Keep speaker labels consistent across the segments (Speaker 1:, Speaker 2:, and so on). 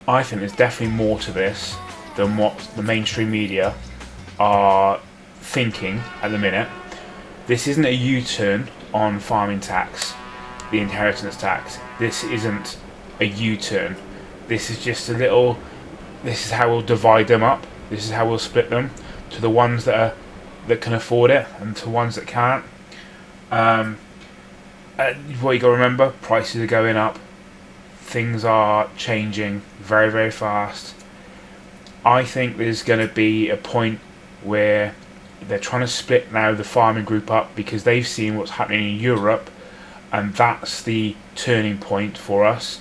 Speaker 1: I think there's definitely more to this than what the mainstream media are thinking at the minute. This isn't a U-turn on farming tax, the inheritance tax. This isn't a U-turn. This is just a little. This is how we'll divide them up. This is how we'll split them to the ones that can afford it and to ones that can't. Um, what you got to remember: prices are going up. Things are changing very, very fast. I think there's going to be a point where they're trying to split now the farming group up because they've seen what's happening in Europe, and that's the turning point for us.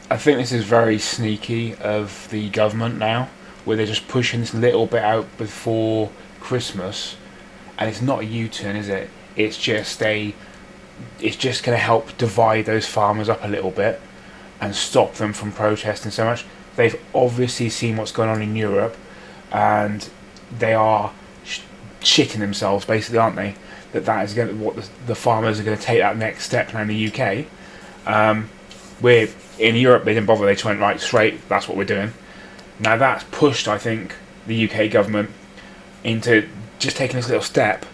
Speaker 1: I think this is very sneaky of the government now, where they're just pushing this little bit out before Christmas, and it's not a U-turn, is it? It's just a. It's just going to help divide those farmers up a little bit and stop them from protesting so much. They've obviously seen what's going on in Europe, and they are shitting themselves, basically, aren't they? That is going to, what the farmers are going to take that next step now in the UK. Where in Europe they didn't bother; they just went right straight. That's what we're doing. Now that's pushed, I think, the UK government into just taking this little step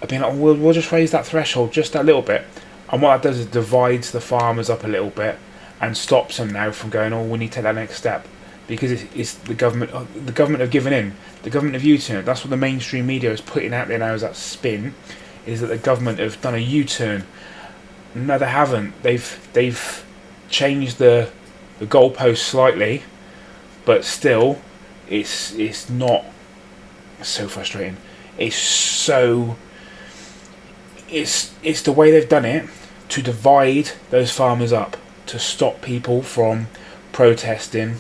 Speaker 1: of being like, oh, we'll just raise that threshold just a little bit. And what that does is divides the farmers up a little bit and stops them now from going, oh, we need to take that next step. Because it's the government. The government have given in. The government have U-turned. That's what the mainstream media is putting out there now as that spin, is that the government have done a U-turn. No, they haven't. They've changed the goalpost slightly, but still, it's not. It's so frustrating. It's the way they've done it to divide those farmers up, to stop people from protesting.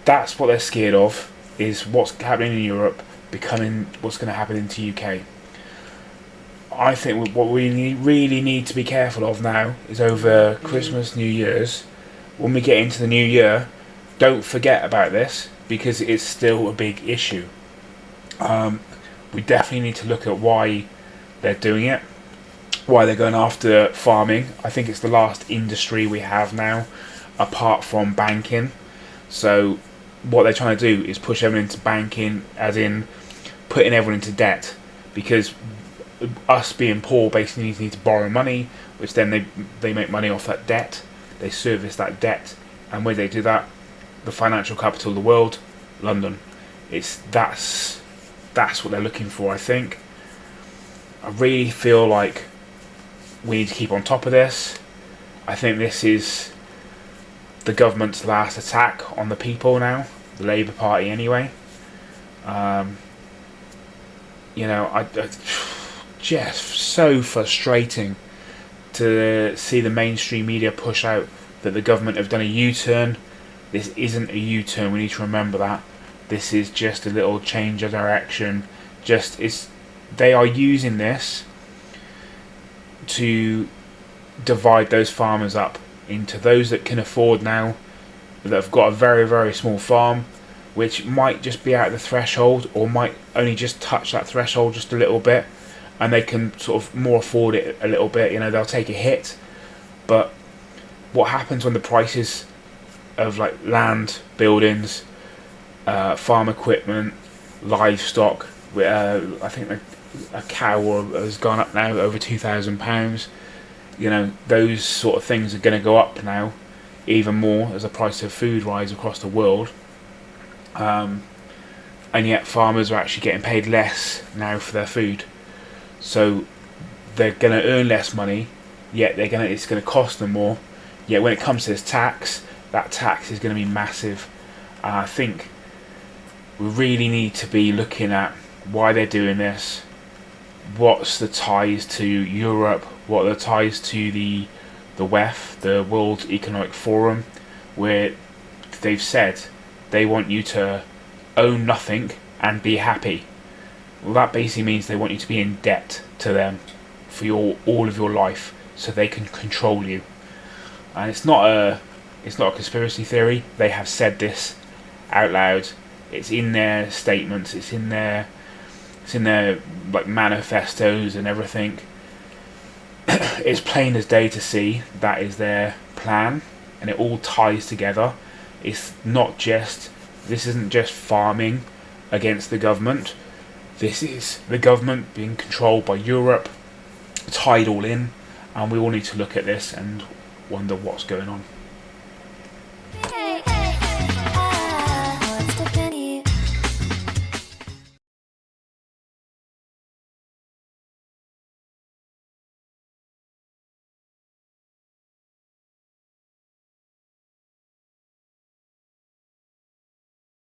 Speaker 1: That's what they're scared of, is what's happening in Europe becoming what's going to happen into UK. I think what we really need to be careful of now is over Christmas, New Year's, when we get into the new year, don't forget about this, because it's still a big issue. We definitely need to look at why they're doing it, why they're going after farming. I think it's the last industry we have now, apart from banking. So what they're trying to do is push everyone into banking, as in putting everyone into debt, because us being poor basically need to borrow money, which then they make money off that debt. They service that debt, and when they do that, the financial capital of the world, London. That's what they're looking for, I think. I really feel like we need to keep on top of this. I think this is the government's last attack on the people now, the Labour Party anyway. Just so frustrating to see the mainstream media push out that the government have done a U-turn. This isn't a U-turn, we need to remember that. This is just a little change of direction. They are using this to divide those farmers up into those that can afford now, that have got a very, very small farm, which might just be out of the threshold, or might only just touch that threshold just a little bit, and they can sort of more afford it a little bit. They'll take a hit. But what happens when the prices of like land, buildings, farm equipment, livestock, I think a cow has gone up now over £2,000. Those sort of things are going to go up now even more as the price of food rises across the world. And yet farmers are actually getting paid less now for their food. So they're going to earn less money, yet it's going to cost them more. Yet when it comes to this tax, that tax is going to be massive. And I think we really need to be looking at why they're doing this. What's the ties to Europe? What are the ties to the WEF, the World Economic Forum, where they've said they want you to own nothing and be happy. Well, that basically means they want you to be in debt to them for all of your life, so they can control you. And it's not a conspiracy theory. They have said this out loud. It's in their statements. It's in their like manifestos and everything. it's plain as day to see that is their plan, and it all ties together. This isn't just farming against the government. This is the government being controlled by Europe, tied all in, and we all need to look at this and wonder what's going on.